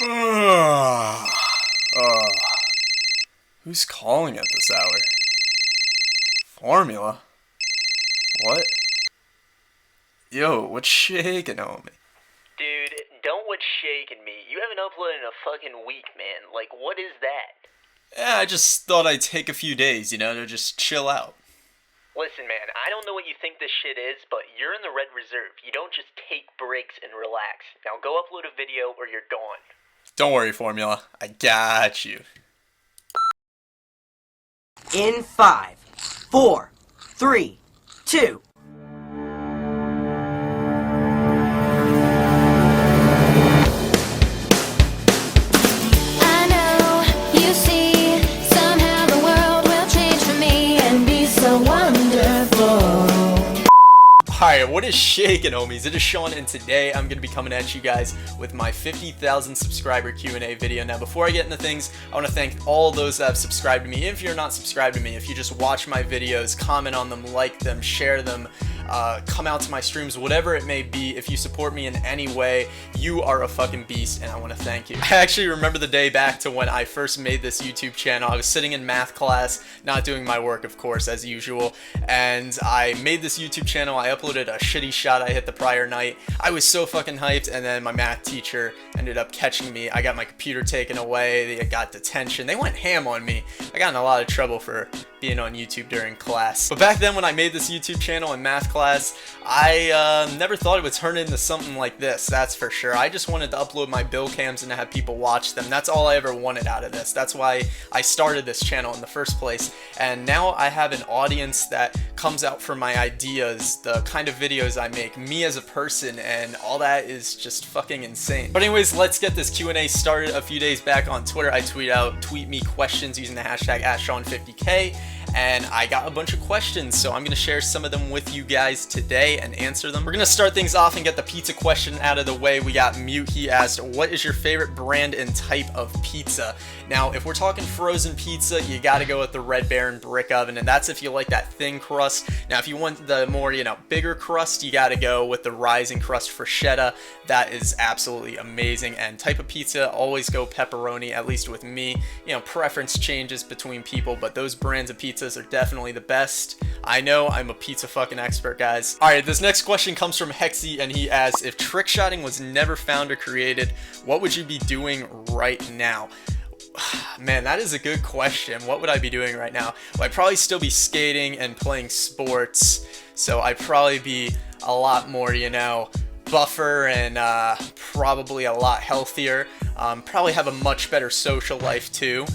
Ugh. Ugh. Who's calling at this hour? Formula? What? Yo, what's shaking on me? Dude, don't what's shaking me. You haven't uploaded in a fucking week, man. Like, what is that? Yeah, I just thought I'd take a few days, to just chill out. Listen, man, I don't know what you think this shit is, but you're in the Red Reserve. You don't just take breaks and relax. Now go upload a video or you're gone. Don't worry, Formula. I got you. In 5, 4, 3, 2. I know, you see, somehow the world will change for me and be so wonderful. Alright, what is shaking, homies? It is Sean, and today I'm going to be coming at you guys with my 50,000 subscriber Q&A video. Now, before I get into things, I want to thank all those that have subscribed to me. If you're not subscribed to me, if you just watch my videos, comment on them, like them, share them, come out to my streams, whatever it may be, if you support me in any way, you are a fucking beast, and I want to thank you. I actually remember the day back to when I first made this YouTube channel. I was sitting in math class, not doing my work, of course, as usual, and I made this YouTube channel. I uploaded a shitty shot I hit the prior night. I was so fucking hyped, and then my math teacher ended up catching me. I got my computer taken away, they got detention, they went ham on me. I got in a lot of trouble for being on YouTube during class. But back then when I made this YouTube channel in math class, I never thought it would turn into something like this, that's for sure. I just wanted to upload my bill cams and to have people watch them. That's all I ever wanted out of this. That's why I started this channel in the first place. And now I have an audience that comes out for my ideas, the kind of videos I make, me as a person, and all that is just fucking insane. But anyways, let's get this Q&A started. A few days back on Twitter, I tweet me questions using the hashtag @Sean50k, and I got a bunch of questions, so I'm going to share some of them with you guys today and answer them. We're going to start things off and get the pizza question out of the way. We got Mute. He asked, what is your favorite brand and type of pizza? Now, if we're talking frozen pizza, you got to go with the Red Baron brick oven, and that's if you like that thin crust. Now, if you want the more, bigger crust, you got to go with the rising crust freschetta. That is absolutely amazing. And type of pizza, always go pepperoni, at least with me. Preference changes between people, but those brands of pizzas are definitely the best. I know, I'm a pizza fucking expert, guys. Alright, this next question comes from Hexy, and he asks, if trickshotting was never found or created, what would you be doing right now? Man, that is a good question. What would I be doing right now? Well, I'd probably still be skating and playing sports, so I'd probably be a lot more, buffer and probably a lot healthier. Probably have a much better social life too.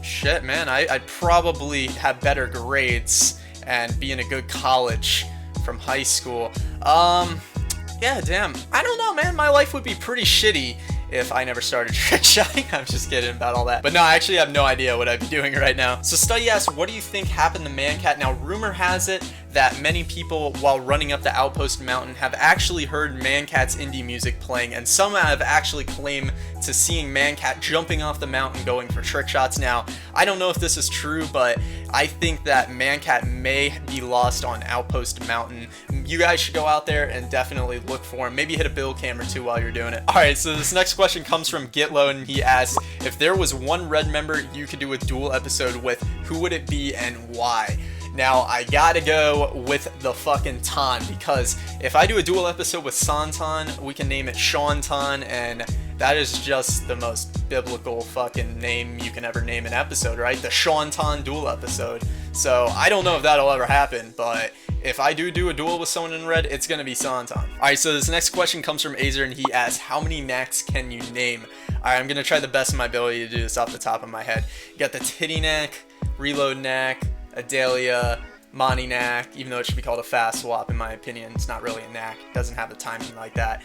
Shit, man, I'd probably have better grades and be in a good college from high school. Yeah, damn. I don't know, man. My life would be pretty shitty if I never started trick-shotting. I'm just kidding about all that. But no, I actually have no idea what I'd be doing right now. So Study asks, what do you think happened to Mancat? Now, rumor has it that many people, while running up the Outpost Mountain, have actually heard Mancat's indie music playing, and some have actually claimed to seeing Mancat jumping off the mountain going for trick shots. Now, I don't know if this is true, but I think that Mancat may be lost on Outpost Mountain. You guys should go out there and definitely look for him. Maybe hit a bill cam or two while you're doing it. Alright, so this next question comes from GetLow, and he asks, if there was one Red member you could do a dual episode with, who would it be and why? Now, I gotta go with the fucking Ton, because if I do a dual episode with Santon, we can name it Seanton, and that is just the most biblical fucking name you can ever name an episode, right? The Seanton dual episode. So, I don't know if that'll ever happen, but if I do a duel with someone in Red, it's gonna be Santon. Alright, so this next question comes from Azer, and he asks, how many knacks can you name? Alright, I'm gonna try the best of my ability to do this off the top of my head. You got the Titty Knack, Reload Knack, Adalia, Monty Knack, even though it should be called a fast swap in my opinion. It's not really a knack. It doesn't have the timing like that.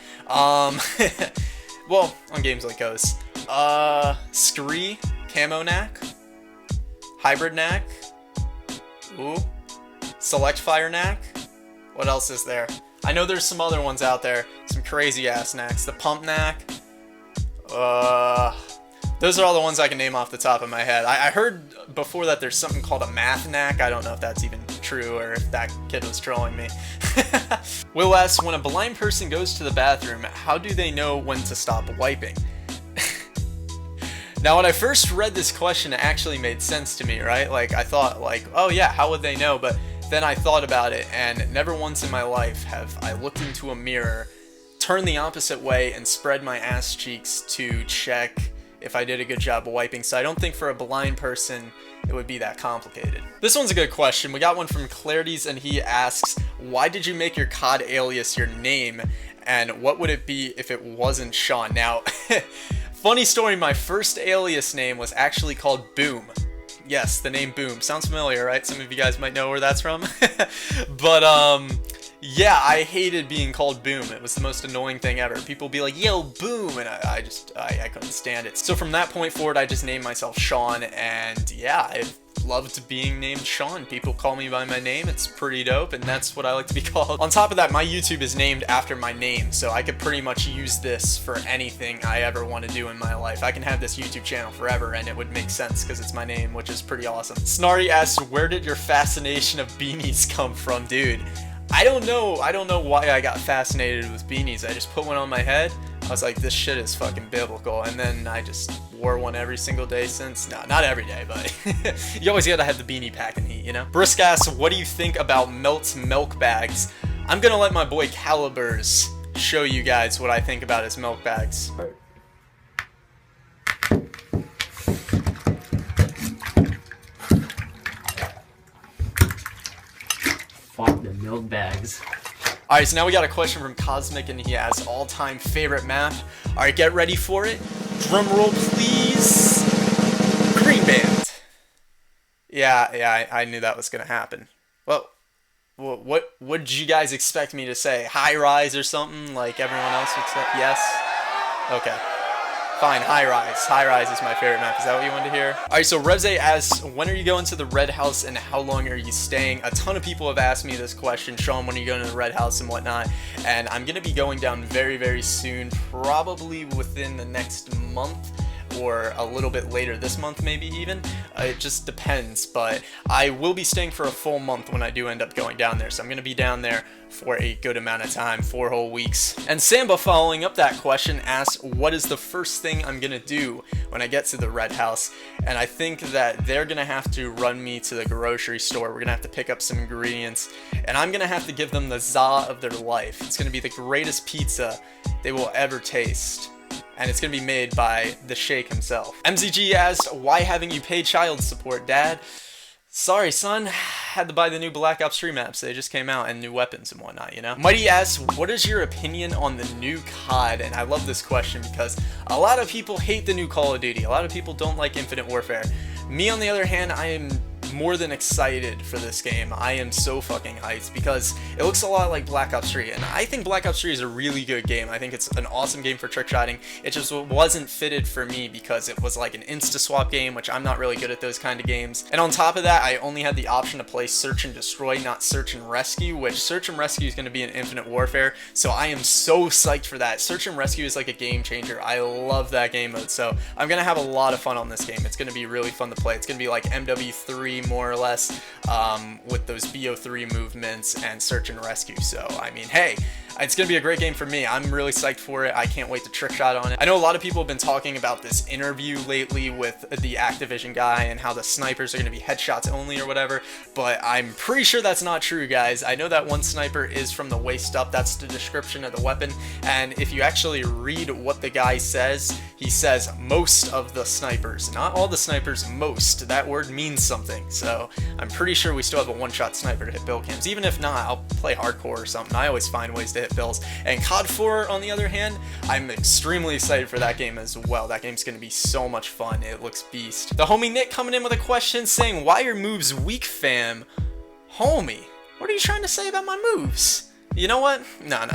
Well, on games like those. Scree, Camo Knack, Hybrid Knack, ooh, Select Fire Knack. What else is there? I know there's some other ones out there, some crazy ass knacks. The Pump Knack, those are all the ones I can name off the top of my head. I heard before that there's something called a math knack. I don't know if that's even true or if that kid was trolling me. Will asks, when a blind person goes to the bathroom, how do they know when to stop wiping? Now, when I first read this question, it actually made sense to me, right? Like, I thought, like, oh yeah, how would they know? But then I thought about it, and never once in my life have I looked into a mirror, turned the opposite way, and spread my ass cheeks to check if I did a good job of wiping. So I don't think for a blind person it would be that complicated. This one's a good question. We got one from Clarities, and he asks, why did you make your COD alias your name, and what would it be if it wasn't Sean? Now, funny story, my first alias name was actually called Boom. Yes, the name Boom. Sounds familiar, right? Some of you guys might know where that's from. But, yeah, I hated being called Boom. It was the most annoying thing ever. People would be like, yo, Boom, and I couldn't stand it. So from that point forward, I just named myself Sean, and yeah, I loved being named Sean. People call me by my name. It's pretty dope, and that's what I like to be called. On top of that, my YouTube is named after my name, so I could pretty much use this for anything I ever want to do in my life. I can have this YouTube channel forever, and it would make sense because it's my name, which is pretty awesome. Snarty asks, where did your fascination of beanies come from, dude? I don't know why I got fascinated with beanies. I just put one on my head. I was like, this shit is fucking biblical. And then I just wore one every single day since. No, not every day, but you always gotta have the beanie pack and heat, you know? Brisk asks, what do you think about Melt's milk bags? I'm gonna let my boy Calibers show you guys what I think about his milk bags. Fuck the milk bags. Alright, so now we got a question from Cosmic, and he asks, all-time favorite map. Alright, get ready for it. Drum roll, please. Green Band. Yeah, I knew that was gonna happen. Well, what did you guys expect me to say? High Rise or something like everyone else would say? Yes? Okay. Fine, High Rise. High Rise is my favorite map. Is that what you wanted to hear? Alright, so Revze asks, when are you going to the Red House and how long are you staying? A ton of people have asked me this question. Sean, when are you going to the Red House and whatnot? And I'm going to be going down very, very soon. Probably within the next month. Or a little bit later this month, maybe even. It just depends, but I will be staying for a full month when I do end up going down there. So I'm going to be down there for a good amount of time, 4 whole weeks. And Samba, following up that question, asks, what is the first thing I'm going to do when I get to the Red House? And I think that they're going to have to run me to the grocery store. We're going to have to pick up some ingredients, and I'm going to have to give them the za of their life. It's going to be the greatest pizza they will ever taste. And it's going to be made by the Sheikh himself. MZG asked, why haven't you paid child support, Dad? Sorry, son. Had to buy the new Black Ops 3 maps. They just came out, and new weapons and whatnot, you know? Mighty asks, what is your opinion on the new COD? And I love this question because a lot of people hate the new Call of Duty. A lot of people don't like Infinite Warfare. Me, on the other hand, I am more than excited for this game. I am so fucking hyped because it looks a lot like Black Ops 3, and I think Black Ops 3 is a really good game. I think it's an awesome game for trick-shotting. It just wasn't fitted for me because it was like an insta-swap game, which I'm not really good at those kind of games. And on top of that, I only had the option to play Search and Destroy, not Search and Rescue, which Search and Rescue is going to be in Infinite Warfare, so I am so psyched for that. Search and Rescue is like a game changer. I love that game mode, so I'm going to have a lot of fun on this game. It's going to be really fun to play. It's going to be like MW3 more or less, with those BO3 movements and Search and Rescue. So I mean, hey, it's gonna be a great game for me. I'm really psyched for it. I can't wait to trick shot on it. I know a lot of people have been talking about this interview lately with the Activision guy and how the snipers are gonna be headshots only or whatever, but I'm pretty sure that's not true, guys. I know that one sniper is from the waist up. That's the description of the weapon, and if you actually read what the guy says, he says most of the snipers, not all the snipers, most. That word means something, so I'm pretty sure we still have a one-shot sniper to hit bill cams. Even if not, I'll play hardcore or something. I always find ways to hit bills. And COD 4, on the other hand, I'm extremely excited for that game as well. That game's going to be so much fun. It looks beast. The homie Nick coming in with a question saying, why are moves weak, fam? Homie, what are you trying to say about my moves? You know what? No.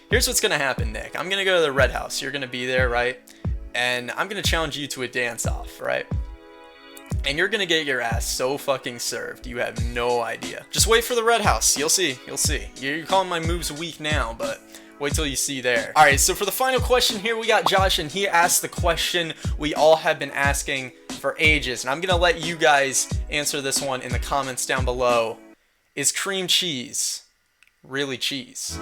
Here's what's going to happen, Nick. I'm going to go to the Red House. You're going to be there, right? And I'm going to challenge you to a dance-off, right? And you're gonna get your ass so fucking served. You have no idea. Just wait for the Red House. You'll see. You'll see. You're calling my moves weak now, but wait till you see there. Alright, so for the final question here, we got Josh, and he asked the question we all have been asking for ages. And I'm gonna let you guys answer this one in the comments down below. Is cream cheese really cheese.